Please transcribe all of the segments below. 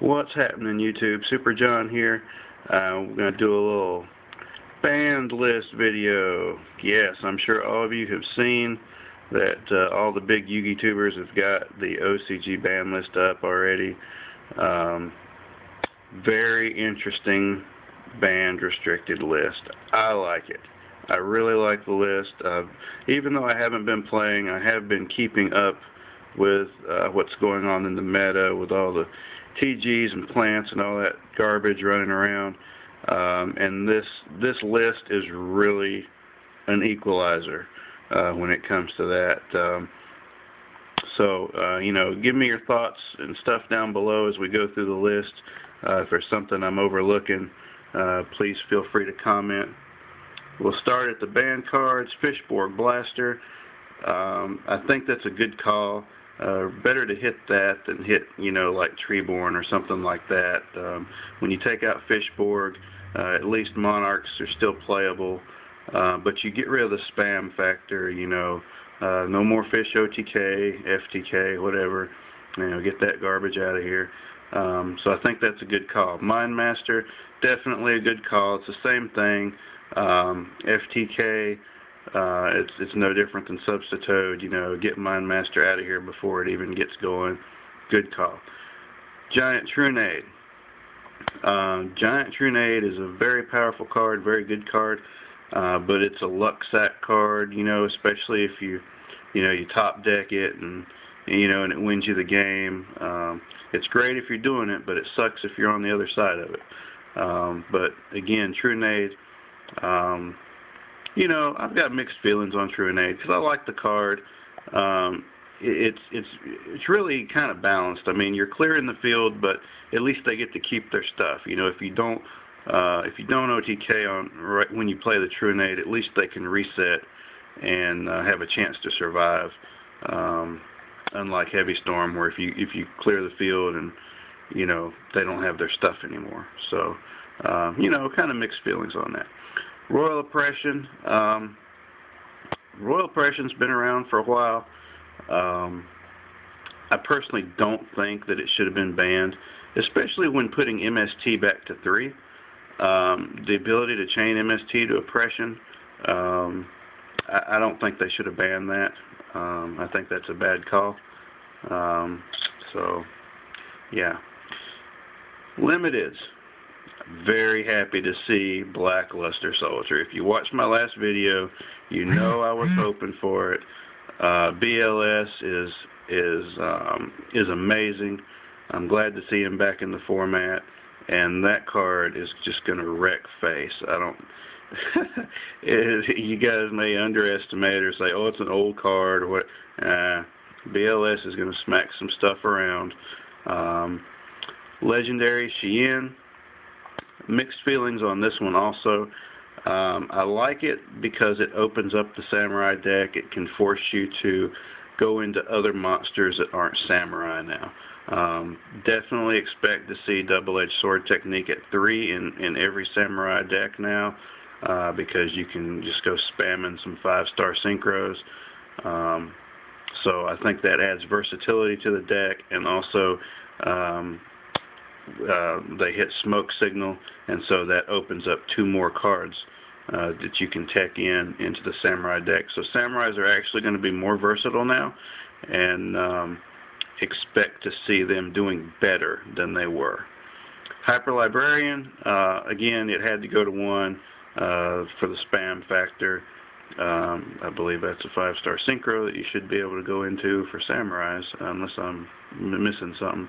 What's happening, YouTube? Super John here. We're going to do a little band list video. Yes, I'm sure all of you have seen that all the big Yugi tubers have got the OCG band list up already. Very interesting band restricted list. I like it. I really like the list. Even though I haven't been playing, I have been keeping up with what's going on in the meta with all the TGs and plants and all that garbage running around. And this list is really an equalizer when it comes to that. You know, give me your thoughts and stuff down below as we go through the list. If there's something I'm overlooking, please feel free to comment. We'll start at the band cards. Fishborg Blaster. I think that's a good call. Better to hit that than hit, you know, like Treeborn or something like that. When you take out Fishborg, at least Monarchs are still playable, but you get rid of the spam factor, you know. No more Fish OTK, FTK, whatever. You know, get that garbage out of here. So I think that's a good call. Mindmaster, definitely a good call. It's the same thing. FTK, it's no different than Substitute. You know, get Mindmaster out of here before it even gets going. Good call. Giant Trunade. Giant Trunade is a very powerful card, very good card, but it's a luck sack card. You know, especially if you top deck it and and it wins you the game. It's great if you're doing it, but it sucks if you're on the other side of it. But again, Trunade. You know, I've got mixed feelings on Trunade because I like the card. It's really kind of balanced. I mean, you're clearing the field, but at least they get to keep their stuff. You know, if you don't OTK on right when you play the Trunade, at least they can reset and have a chance to survive. Unlike Heavy Storm, where if you clear the field and they don't have their stuff anymore. So kind of mixed feelings on that. Royal Oppression. Royal Oppression's been around for a while. I personally don't think that it should have been banned, especially when putting MST back to 3. The ability to chain MST to Oppression, I don't think they should have banned that. I think that's a bad call. So, yeah. Limiteds. Very happy to see Blackluster Soldier. If you watched my last video, you know I was hoping for it. BLS is amazing. I'm glad to see him back in the format, and that card is just going to wreck face. You guys may underestimate or say, oh, it's an old card or what. BLS is going to smack some stuff around. Legendary Cheyenne. Mixed feelings on this one also. I like it because it opens up the Samurai deck. It can force you to go into other monsters that aren't Samurai now. Definitely expect to see Double-Edged Sword Technique at 3 in every Samurai deck now, because you can just go spamming some 5-star synchros. So I think that adds versatility to the deck, and also they hit Smoke Signal, and so that opens up 2 more cards that you can tech into the Samurai deck. So Samurais are actually going to be more versatile now, and expect to see them doing better than they were. Hyper Librarian, again, it had to go to 1 for the spam factor. I believe that's a 5-star synchro that you should be able to go into for Samurais, unless I'm missing something.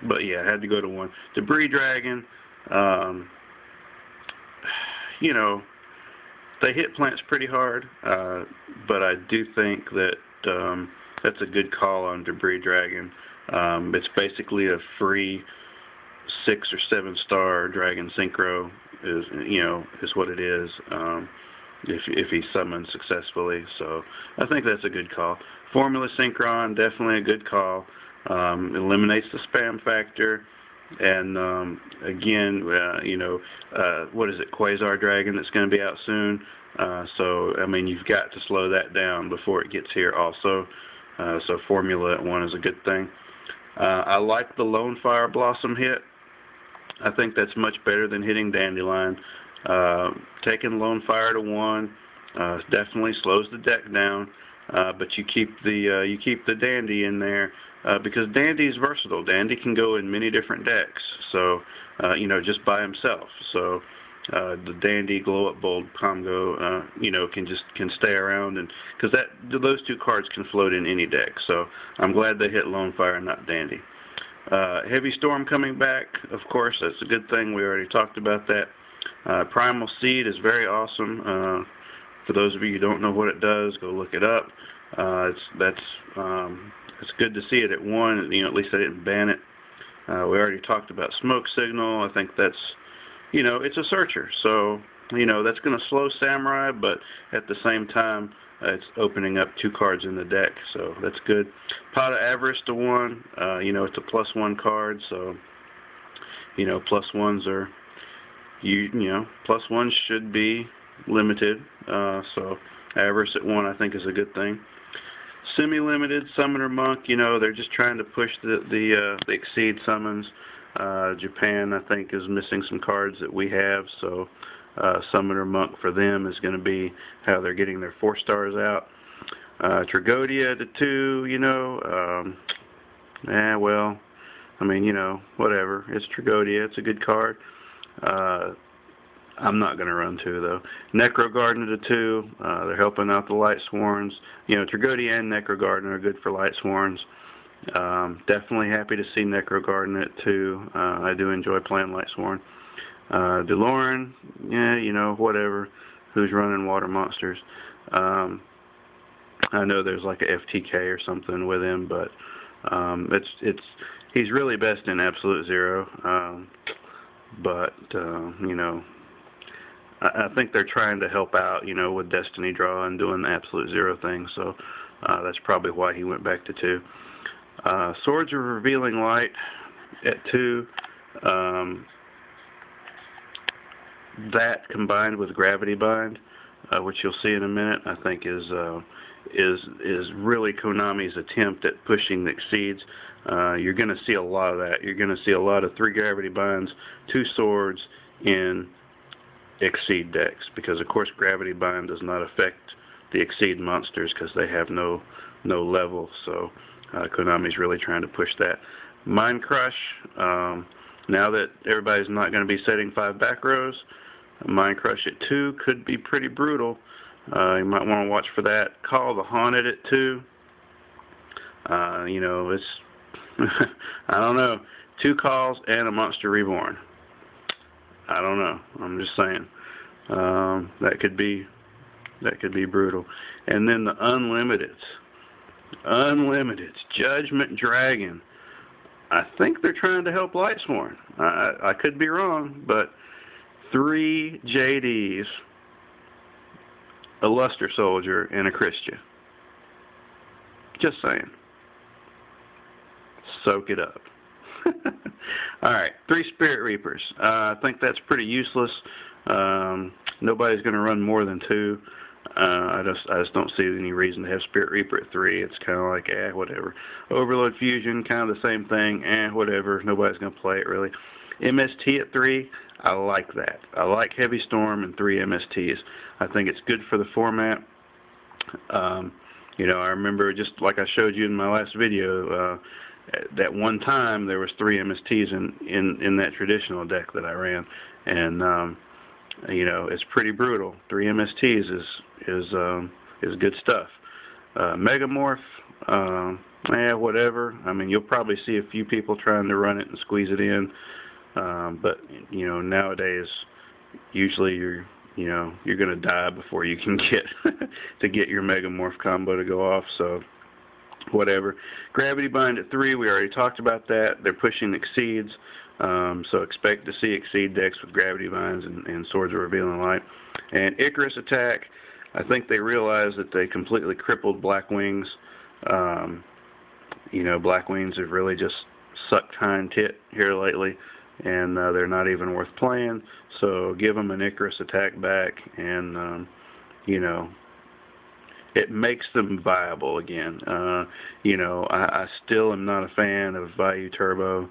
But yeah, I had to go to 1. Debris Dragon, they hit plants pretty hard, but I do think that that's a good call on Debris Dragon. It's basically a free 6 or 7-star Dragon Synchro is what it is, if he summons successfully. So I think that's a good call. Formula Synchron, definitely a good call. Eliminates the spam factor, and again, what is it, Quasar Dragon that's going to be out soon. So I mean, you've got to slow that down before it gets here also. So Formula at 1 is a good thing. I like the Lone Fire Blossom hit. I think that's much better than hitting Dandelion. Taking Lone Fire to 1 definitely slows the deck down, but you keep the Dandy in there because Dandy is versatile. Dandy can go in many different decks, so just by himself. So the Dandy Glow Up Bold combo, can stay around, and because those 2 cards can float in any deck. So I'm glad they hit Lone Fire and not Dandy. Heavy Storm coming back, of course, that's a good thing. We already talked about that. Primal Seed is very awesome. For those of you who don't know what it does, go look it up. It's good to see it at 1. At least I didn't ban it. We already talked about Smoke Signal. I think that's, it's a searcher. So, that's going to slow Samurai, but at the same time, it's opening up 2 cards in the deck, so that's good. Pot of Avarice to 1, it's a +1 card, so, +1s are, +1s should be limited, so Avarice at 1 I think is a good thing. Semi-limited, Summoner Monk, they're just trying to push the Exceed summons. Japan, I think, is missing some cards that we have, so Summoner Monk for them is going to be how they're getting their 4 stars out. Tragodia to 2, whatever. It's Tragodia. It's a good card. I'm not going to run 2, though. Necro Garden to 2. They're helping out the Light Sworns. Tragodia and Necro Garden are good for Light Sworns. Definitely happy to see Necro Garden at 2. I do enjoy playing Light Sworn. DeLorean, whatever. Who's running Water Monsters? I know there's like a FTK or something with him, but he's really best in Absolute Zero. I think they're trying to help out, with Destiny Draw and doing the Absolute Zero thing, so that's probably why he went back to 2. Swords of Revealing Light at 2. That combined with Gravity Bind, which you'll see in a minute, I think is really Konami's attempt at pushing the Exceeds. You're going to see a lot of that. You're going to see a lot of 3 Gravity Binds, 2 swords in Exceed decks, because of course Gravity Bind does not affect the Exceed monsters because they have no level. So Konami's really trying to push that. Mind Crush. Now that everybody's not going to be setting 5 back rows, Mind Crush at 2 could be pretty brutal. You might want to watch for that. Call the Haunted at 2. It's I don't know. 2 calls and a Monster Reborn. I don't know. I'm just saying. That could be brutal. And then the Unlimiteds. Judgment Dragon. I think they're trying to help Lightsworn. I could be wrong, but 3 JDs, a Luster Soldier, and a Christian. Just saying. Soak it up. Alright, 3 Spirit Reapers. I think that's pretty useless. Nobody's going to run more than 2. I just don't see any reason to have Spirit Reaper at 3. It's kind of like, whatever. Overload Fusion, kind of the same thing. Whatever. Nobody's going to play it, really. MST at 3, I like that. I like Heavy Storm and 3 MSTs. I think it's good for the format. I remember, just like I showed you in my last video, that one time there was 3 MSTs in that traditional deck that I ran, and it's pretty brutal. 3 MSTs is good stuff. Megamorph, whatever. I mean, you'll probably see a few people trying to run it and squeeze it in, but nowadays, usually you're going to die before you can get your Megamorph combo to go off. So whatever. Gravity Bind at 3, we already talked about that. They're pushing Exceeds, so expect to see Exceed decks with Gravity Binds and Swords of Revealing Light. And Icarus Attack, I think they realized that they completely crippled Black Wings. Black Wings have really just sucked hind tit here lately, and they're not even worth playing. So give them an Icarus Attack back, and it makes them viable again. You know, I still am not a fan of Value Turbo.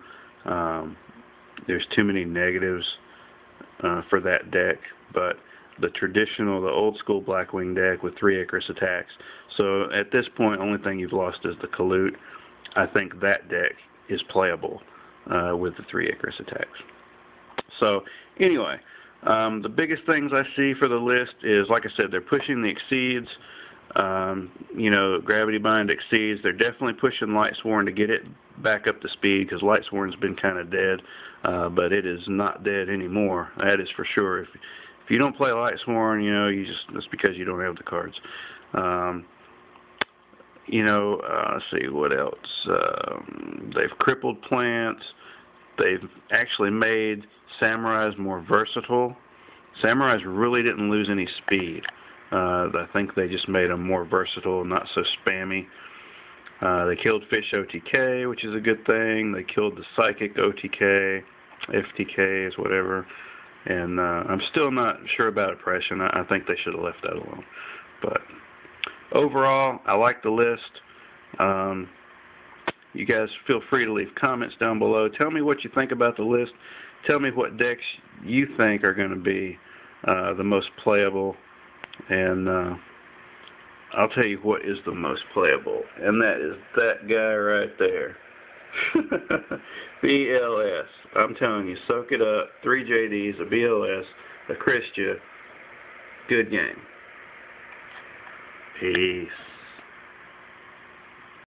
There's too many negatives for that deck, but the traditional, the old school Blackwing deck with 3 Icarus attacks. So at this point, only thing you've lost is the Kalute. I think that deck is playable with the 3 Icarus attacks. So anyway, the biggest things I see for the list is, like I said, they're pushing the Exceeds. You know, Gravity Bind Exceeds. They're definitely pushing Lightsworn to get it back up to speed, because Lightsworn's been kind of dead, but it is not dead anymore. That is for sure. If you don't play Lightsworn, you know, that's because you don't have the cards. You know, let's see what else. They've crippled plants. They've actually made Samurais more versatile. Samurais really didn't lose any speed. I think they just made them more versatile, not so spammy. They killed Fish OTK, which is a good thing. They killed the Psychic OTK, FTKs, whatever. And I'm still not sure about Oppression. I think they should have left that alone. But overall, I like the list. You guys feel free to leave comments down below. Tell me what you think about the list. Tell me what decks you think are going to be the most playable. And I'll tell you what is the most playable. And that is that guy right there. BLS. I'm telling you, soak it up. 3 JDs, a BLS, a Christia. Good game. Peace.